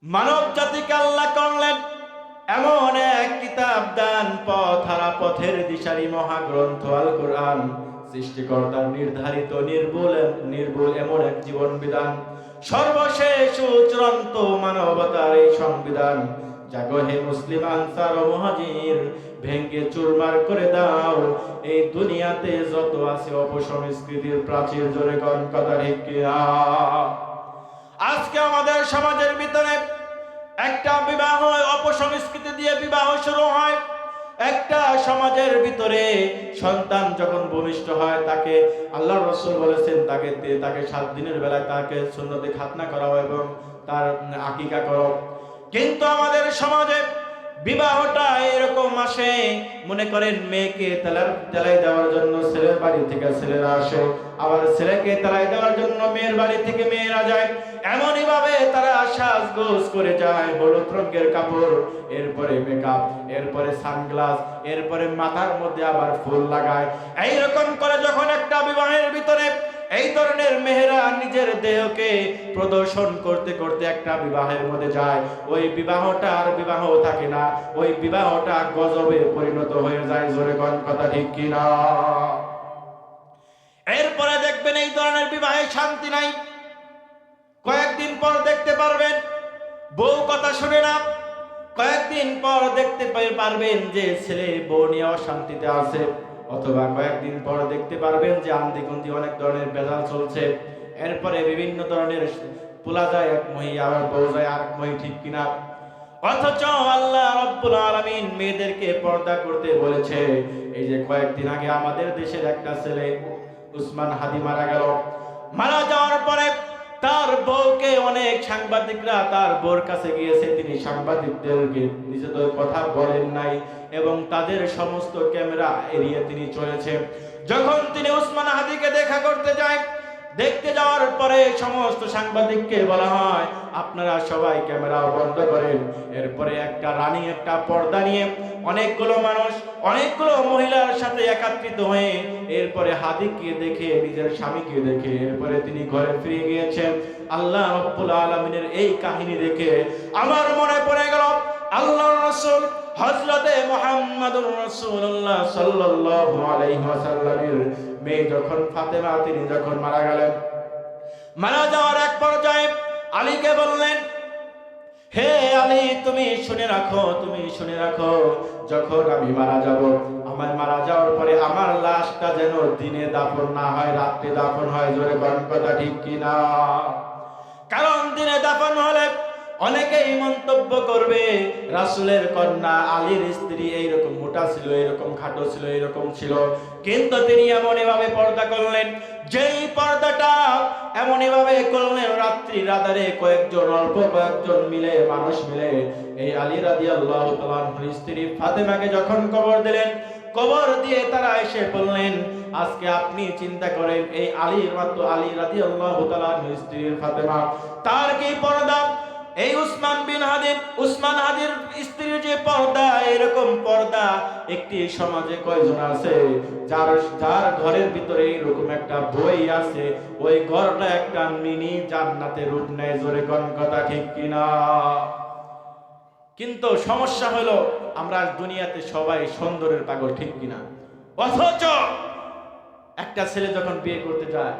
মানব জাতিকে আল্লাহ করলেন এমন এক কিতাব দান, পথ হারা পথের দিশারি মহাগ্রন্থ আল কোরআন। সৃষ্টিকর্তার নির্ধারিত নির্ভুল এমন এক জীবন বিধান, সর্বশেষ ও চূড়ান্ত মানবতার এই সংবিধান। জাগো হে মুসলিম আনসার ও মুহাজির, ভেঙ্গে চুরমার করে দাও এই দুনিয়াতে যত আছে অপসংস্কৃতির প্রাচীর। জোরে কোন কথা ঠিক কিনা? আজকে আমাদের সমাজের ভিতরে একটা বিবাহ অপসংস্কৃতি দিয়ে বিবাহ শুরু হয়। একটা সমাজের ভিতরে সন্তান যখন ভূমিষ্ঠ হয়, তাকে আল্লাহর রাসূল বলেছেন তাকে 7 দিনের বেলায় তাকে সুন্নতে খাতনা করাও এবং তার আকিকা করো। কিন্তু আমাদের সমাজে বিবাহটা এরকম আসে, মনে করেন মেয়েকে তেলাই দেওয়ার জন্য ছেলের বাড়ি থেকে ছেলেরা আসে, আবার ছেলেকে তেলাই দেওয়ার জন্য মেয়ের বাড়ি থেকে মেয়েরা যায়। এমনই ভাবে তারা সাজগোজ করে যায়, হলুদ রঙের কাপড়, এরপরে মেকআপ, এরপরে সানগ্লাস, এরপরে মাথার মধ্যে আবার ফুল লাগায়। এইরকম করে যখন একটা বিবাহের ভিতরে এই ধরনের মেয়েরা নিজের দেহকে প্রদর্শন করতে করতে একটা বিবাহের মধ্যে যায়, ওই বিবাহটা আর বিবাহ থাকে না, ওই বিবাহটা গজবে পরিণত হয়ে যায়। জোরে কোন কথা ঠিক কিনা? এরপরে দেখবেন এই ধরনের বিবাহে শান্তি নাই। কয়েকদিন পর দেখতে পারবেন বউ কথা শুনে না, কয়েকদিন পর দেখতে পারবেন যে ছেলে বউ নিয়ে অশান্তিতে আছে, অথবা কয়েকদিন পর দেখতে পারবেন যে আন্দিকুন্দি অনেক ধরনের ভেজাল চলছে। এরপরে বিভিন্ন ধরনের পোলা যায় এক মহি, আবার বউ যায় আরেক মহি, ঠিক কিনা? অথচ আল্লাহ রাব্বুল আলামিন মেয়েদেরকে পর্দা করতে বলেছে। এই যে কয়েকদিন আগে আমাদের দেশের একটা ছেলে উসমান হাদি মারা গেল। মারা যাওয়ার পরে তার বউকে অনেক সাংবাদিকরা তার বউর কাছে গিয়েছে, তিনি সাংবাদিকদেরকে নিজেদের কথা বলেন নাই এবং তাদের সমস্ত ক্যামেরা এড়িয়ে তিনি চলেছে। যখন তিনি উসমান হাদিকে দেখা করতে যায়, দেখতে যাওয়ার পরে সমস্ত সাংবাদিককে বলা হয় আপনারা সবাই ক্যামেরা বন্ধ করেন। এরপরে একটা রানী একটা পর্দা নিয়ে অনেকগুলো মানুষ অনেকগুলো মহিলার সাথে একত্রিত হয়ে এরপরে হাদিকে দেখে নিজের স্বামীকে দেখে এরপরে তিনি ঘরে ফিরে গিয়েছেন। আল্লাহ রাব্বুল আলামিনের এই কাহিনী দেখে আমার মনে পড়ে গেল আল্লাহর রাসূল হযরতে মুহাম্মদুর রাসূলুল্লাহ সাল্লাল্লাহু আলাইহি ওয়াসাল্লামের মেয়ে যখন ফাতেমা, তিনি যখন মারা গেলেন, মারা যাওয়ার এক পর্যায়ে আলীকে বললেন, হে আলী, তুমি শুনে রাখো, যখন আমি মারা যাব, আমার মারা যাওয়ার পরে আমার লাশটা যেন দিনে দাফন না হয়, রাত্রে দাফন হয়। জোরে বলেন কথা ঠিক কিনা? কারণ দিনে দাফন হলে অনেকেই মন্তব্য করবে রাসূলের কন্যা আলীর স্ত্রী এইরকম মোটা ছিল, এইরকম খাটো ছিল, এইরকম ছিল। কিন্তু তিনি এমনই ভাবে পর্দা করলেন, যেই পর্দাটা এমনই ভাবে করলেন, রাত্রির আঁধারে অল্প কয়েকজন মিলে মানুষ মিলে এই আলী রাদিয়াল্লাহু তাআলা আনহুর স্ত্রী ফাতেমাকে যখন কবর দিলেন, কবর দিয়ে তারা এসে বললেন, আজকে আপনি চিন্তা করেন এই আলী রাদিয়াল্লাহু তাআলা আনহুর স্ত্রী ফাতেমা, তার কি পর্দা, এই উসমান হাদির স্ত্রীর যে পর্দা, এরকম পর্দা একটি সমাজে কয়জন আছে যার ঘরের ভিতরে এরকম একটা বই আছে, ওই ঘরটা একটা মিনি জান্নাতের রূপ নেয়। জোরে কোন কথা ঠিক কিনা? কিন্তু সমস্যা হলো আমরা দুনিয়াতে সবাই সুন্দরের পাগল, ঠিক কিনা? অথচ একটা ছেলে যখন বিয়ে করতে যায়,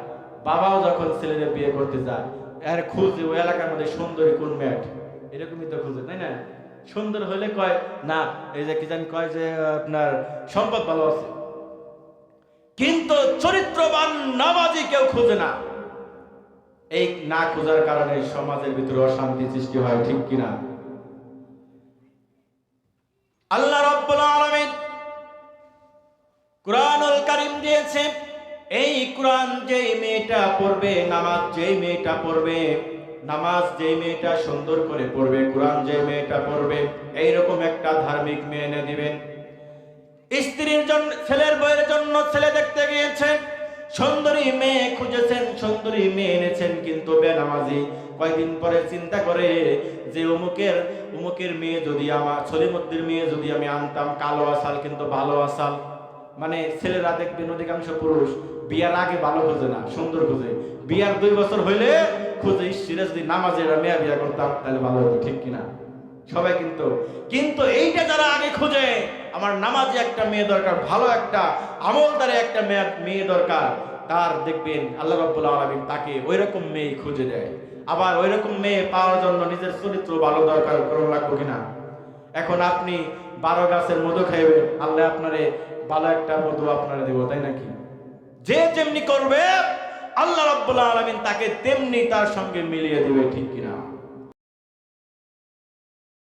বাবাও যখন ছেলেদের বিয়ে করতে যায়, এর খুঁজে ওই এলাকার মধ্যে সুন্দরী কোন মেয়ে, এরকমই তো খুঁজে, তাই না? সুন্দর হলে কয় না, এই যে কি জানি কয় যে আপনার সম্পদ ভালো আছে, কিন্তু চরিত্রবান নামাজি কেউ খুঁজে না। এই না খোঁজার কারণে সমাজের ভিতরে অশান্তি সৃষ্টি হয়, ঠিক কিনা? আল্লাহ রাব্বুল আলামিন কুরআনুল কারীম দিয়েছে, এই কুরআন যেই মেয়েটা পড়বে, নামাজ যেই মেয়েটা সুন্দর করে পড়বে, কুরআন যেই মেয়েটা পড়বে, এইরকম একটা ধার্মিক মেয়ে এনে দিবেন। স্ত্রীর জন্য, ছেলের বউয়ের জন্য ছেলে দেখতে গিয়েছেন, সুন্দরী মেয়ে খুঁজেছেন, সুন্দরী মেয়ে এনেছেন, কিন্তু বেনামাজি। কয়েকদিন পরে চিন্তা করে যে অমুকের মেয়ে যদি আমার সলিমুদ্দির মেয়ে যদি আমি আনতাম, কালো আসাল কিন্তু ভালো আসাল। মানে ছেলেরা দেখবেন অধিকাংশ পুরুষ বিয়ার আগে ভালো খোঁজে না, সুন্দর খোঁজে, বিয়ার 2 বছর হইলে খুঁজে ইসিরে যদি নামাজের মেয়ে বিয়া করতাম তাহলে ভালো হতো, ঠিক কিনা? সবাই কিন্তু এইটা যারা আগে খুঁজে, আমার নামাজে একটা মেয়ে দরকার, ভালো একটা আমলদারে একটা মেয়ে দরকার, তার দেখবেন আল্লাহ রাব্বুল আলামিন তাকে ওইরকম মেয়ে খুঁজে দেয়। আবার ওইরকম মেয়ে পাওয়ার জন্য নিজের চরিত্র ভালো দরকার করুন, লাগবে কিনা? এখন আপনি 12 গাছের মধু খাইবেন, আল্লাহ আপনারে ভালো একটা মধু আপনারে দেব, তাই নাকি? যে যেমনি করবে আল্লাহ রাব্বুল আলামিন তাকে তেমনি তার সঙ্গে মিলিয়ে দেবে, ঠিক কিনা?